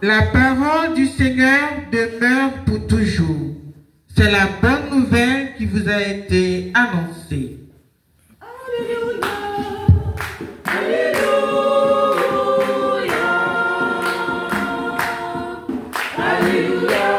La parole du Seigneur demeure pour toujours. C'est la bonne nouvelle qui vous a été annoncée. Alléluia. Alléluia. Alléluia.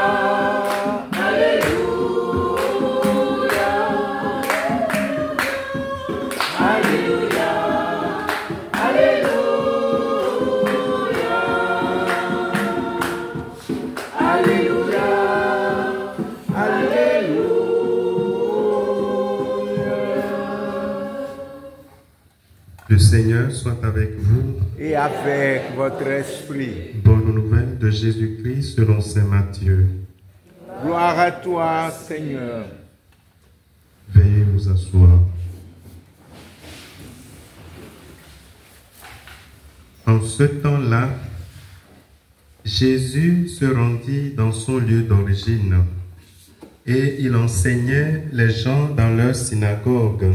Le Seigneur soit avec vous. Et avec votre esprit. Bonne nouvelle de Jésus-Christ selon saint Matthieu. Gloire à toi, Seigneur. Veuillez vous asseoir. En ce temps-là, Jésus se rendit dans son lieu d'origine et il enseignait les gens dans leur synagogue,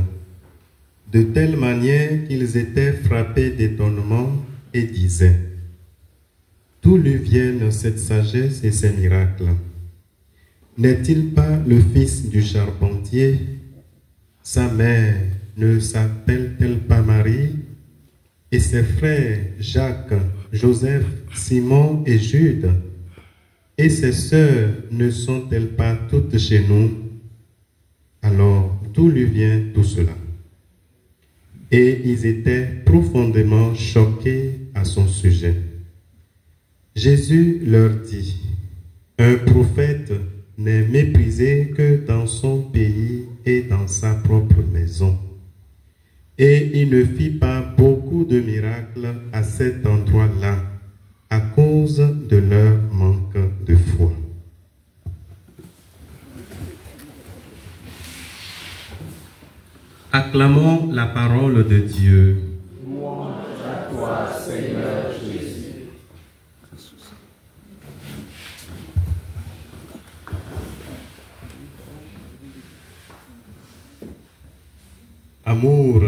de telle manière qu'ils étaient frappés d'étonnement et disaient: d'où lui viennent cette sagesse et ces miracles? N'est-il pas le fils du charpentier? Sa mère ne s'appelle-t-elle pas Marie? Et ses frères Jacques, Joseph, Simon et Jude? Et ses sœurs ne sont-elles pas toutes chez nous? Alors, d'où lui vient tout cela? Et ils étaient profondément choqués à son sujet. Jésus leur dit: un prophète n'est méprisé que dans son pays et dans sa propre maison. Et il ne fit pas beaucoup de miracles à cet endroit-là à cause de leur manque de foi. Acclamons la parole de Dieu. Louange à toi, Seigneur Jésus. Amour.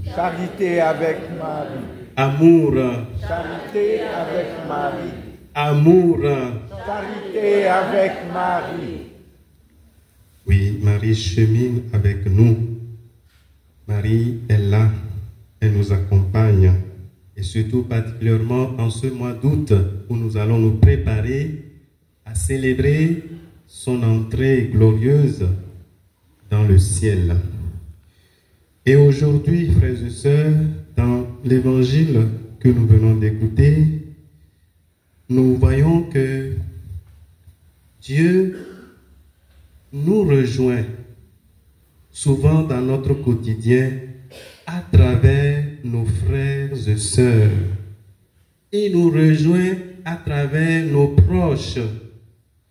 Charité avec Marie. Amour. Charité avec Marie. Amour. Charité avec Marie. Oui, Marie chemine avec nous. Marie est là, elle nous accompagne. Et surtout particulièrement en ce mois d'août où nous allons nous préparer à célébrer son entrée glorieuse dans le ciel. Et aujourd'hui, frères et sœurs, dans l'évangile que nous venons d'écouter, nous voyons que Dieu nous rejoint souvent dans notre quotidien à travers nos frères et sœurs. Il nous rejoint à travers nos proches,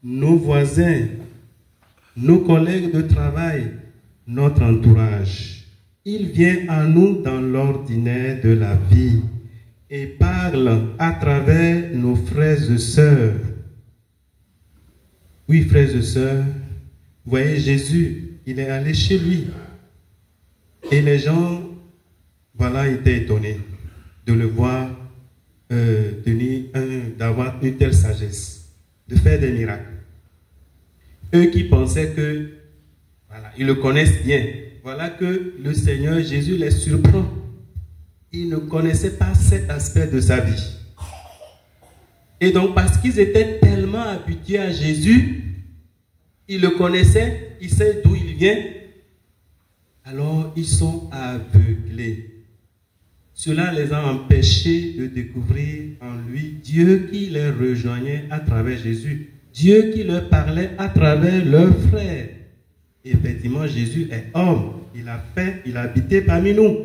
nos voisins, nos collègues de travail, notre entourage. Il vient à nous dans l'ordinaire de la vie et parle à travers nos frères et sœurs. Oui, frères et sœurs, vous voyez, Jésus, il est allé chez lui. Et les gens, voilà, étaient étonnés de le voir d'avoir une telle sagesse, de faire des miracles. Eux qui pensaient que, voilà, ils le connaissent bien. Voilà que le Seigneur Jésus les surprend. Ils ne connaissaient pas cet aspect de sa vie. Et donc, parce qu'ils étaient tellement habitués à Jésus, ils le connaissaient, ils savent d'où il vient, alors ils sont aveuglés. Cela les a empêchés de découvrir en lui Dieu qui les rejoignait à travers Jésus, Dieu qui leur parlait à travers leurs frères. Et effectivement, Jésus est homme, il a habité parmi nous.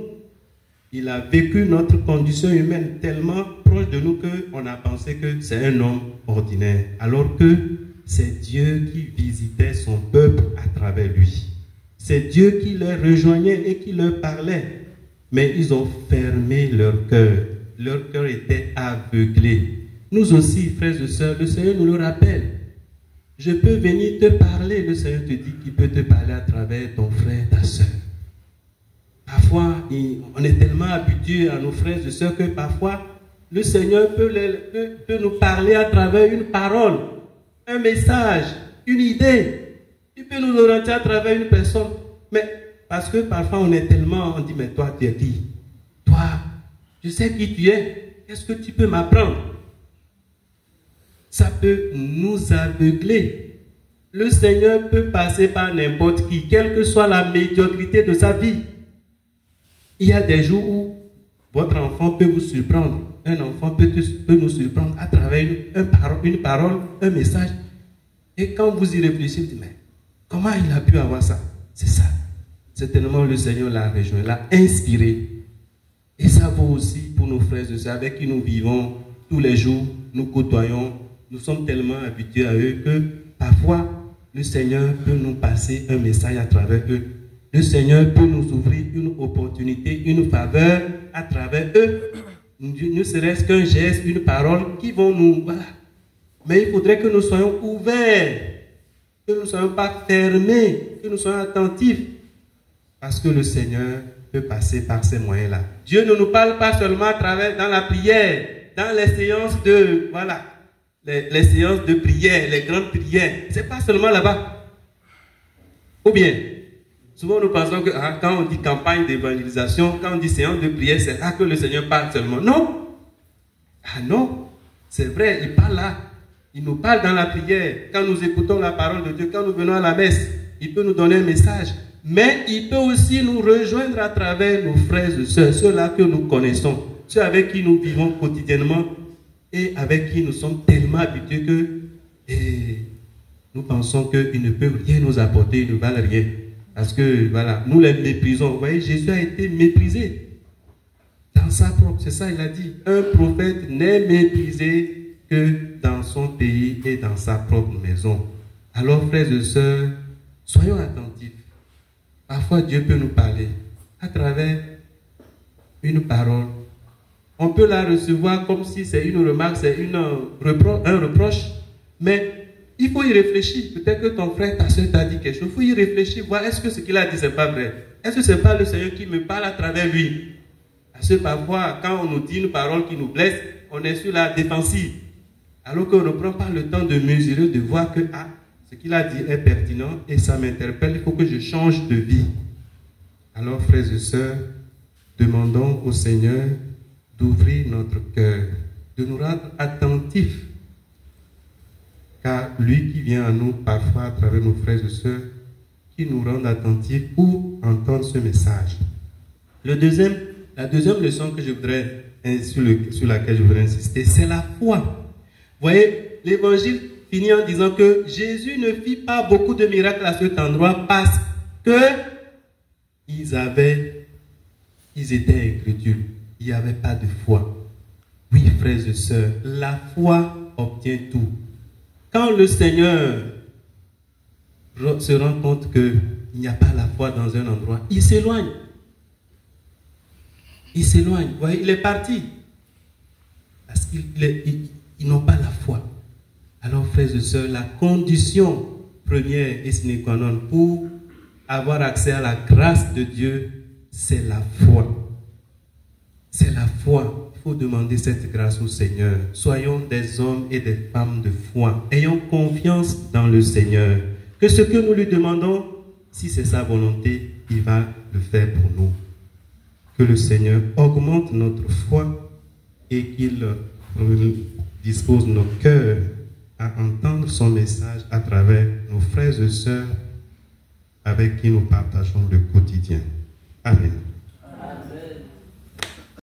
Il a vécu notre condition humaine tellement proche de nous qu'on a pensé que c'est un homme ordinaire, alors que c'est Dieu qui visitait son peuple à travers lui. C'est Dieu qui les rejoignait et qui leur parlait. Mais ils ont fermé leur cœur. Leur cœur était aveuglé. Nous aussi, frères et sœurs, le Seigneur nous le rappelle. Je peux venir te parler. Le Seigneur te dit qu'il peut te parler à travers ton frère, ta sœur. Parfois, on est tellement habitué à nos frères et sœurs que parfois, le Seigneur peut nous parler à travers une parole, un message, une idée. Il peut nous orienter à travers une personne. Mais parce que parfois on est tellement, on dit, mais toi tu es qui? Toi, je sais qui tu es. Qu'est-ce que tu peux m'apprendre? Ça peut nous aveugler. Le Seigneur peut passer par n'importe qui, quelle que soit la médiocrité de sa vie. Il y a des jours où votre enfant peut vous surprendre. Un enfant peut nous surprendre à travers une parole, un message. Et quand vous y réfléchissez, vous dites, mais comment il a pu avoir ça? C'est ça. Certainement, le Seigneur l'a rejoint, l'a inspiré. Et ça vaut aussi pour nos frères et sœurs avec qui nous vivons tous les jours, nous côtoyons. Nous sommes tellement habitués à eux que parfois, le Seigneur peut nous passer un message à travers eux. Le Seigneur peut nous ouvrir une opportunité, une faveur à travers eux. Ne serait-ce qu'un geste, une parole qui vont nous... Voilà. Mais il faudrait que nous soyons ouverts, que nous ne soyons pas fermés, que nous soyons attentifs. Parce que le Seigneur peut passer par ces moyens-là. Dieu ne nous parle pas seulement à travers dans la prière, dans les séances de... Voilà. Les séances de prière, les grandes prières. Ce n'est pas seulement là-bas. Ou bien, souvent nous pensons que quand on dit campagne d'évangélisation, quand on dit séance de prière, c'est là que le Seigneur parle seulement. Non. Ah non. C'est vrai, il parle là. Il nous parle dans la prière. Quand nous écoutons la parole de Dieu, quand nous venons à la messe, il peut nous donner un message. Mais il peut aussi nous rejoindre à travers nos frères et sœurs, ceux-là que nous connaissons, ceux avec qui nous vivons quotidiennement et avec qui nous sommes tellement habitués que nous pensons qu'ils ne peuvent rien nous apporter, ils ne valent rien. Parce que, voilà, nous les méprisons. Vous voyez, Jésus a été méprisé dans sa propre, c'est ça il a dit. Un prophète n'est méprisé que dans son pays et dans sa propre maison. Alors, frères et sœurs, soyons attentifs. Parfois, Dieu peut nous parler à travers une parole. On peut la recevoir comme si c'est une remarque, c'est un reproche, mais il faut y réfléchir. Peut-être que ton frère, ta soeur t'a dit quelque chose. Il faut y réfléchir, voir est-ce que ce qu'il a dit, ce n'est pas vrai. Est-ce que ce n'est pas le Seigneur qui me parle à travers lui? Parce que parfois, quand on nous dit une parole qui nous blesse, on est sur la défensive. Alors qu'on ne prend pas le temps de mesurer, de voir que ce qu'il a dit est pertinent et ça m'interpelle, il faut que je change de vie. Alors, frères et sœurs, demandons au Seigneur d'ouvrir notre cœur, de nous rendre attentifs, car lui qui vient à nous parfois à travers nos frères et sœurs, qui nous rendent attentifs pour entendre ce message. La deuxième leçon que je voudrais, sur laquelle je voudrais insister, c'est la foi. Vous voyez, l'évangile finit en disant que Jésus ne fit pas beaucoup de miracles à cet endroit parce que ils étaient incrédules. Il n'y avait pas de foi. Oui, frères et sœurs, la foi obtient tout. Quand le Seigneur se rend compte qu'il n'y a pas la foi dans un endroit, il s'éloigne. Il s'éloigne. Vous voyez, il est parti. Parce qu'ils n'ont pas la foi. Alors, frères et sœurs, la condition première et sine qua non pour avoir accès à la grâce de Dieu, c'est la foi. C'est la foi. Il faut demander cette grâce au Seigneur. Soyons des hommes et des femmes de foi. Ayons confiance dans le Seigneur. Que ce que nous lui demandons, si c'est sa volonté, il va le faire pour nous. Que le Seigneur augmente notre foi et qu'il dispose nos cœurs à entendre son message à travers nos frères et sœurs avec qui nous partageons le quotidien. Amen.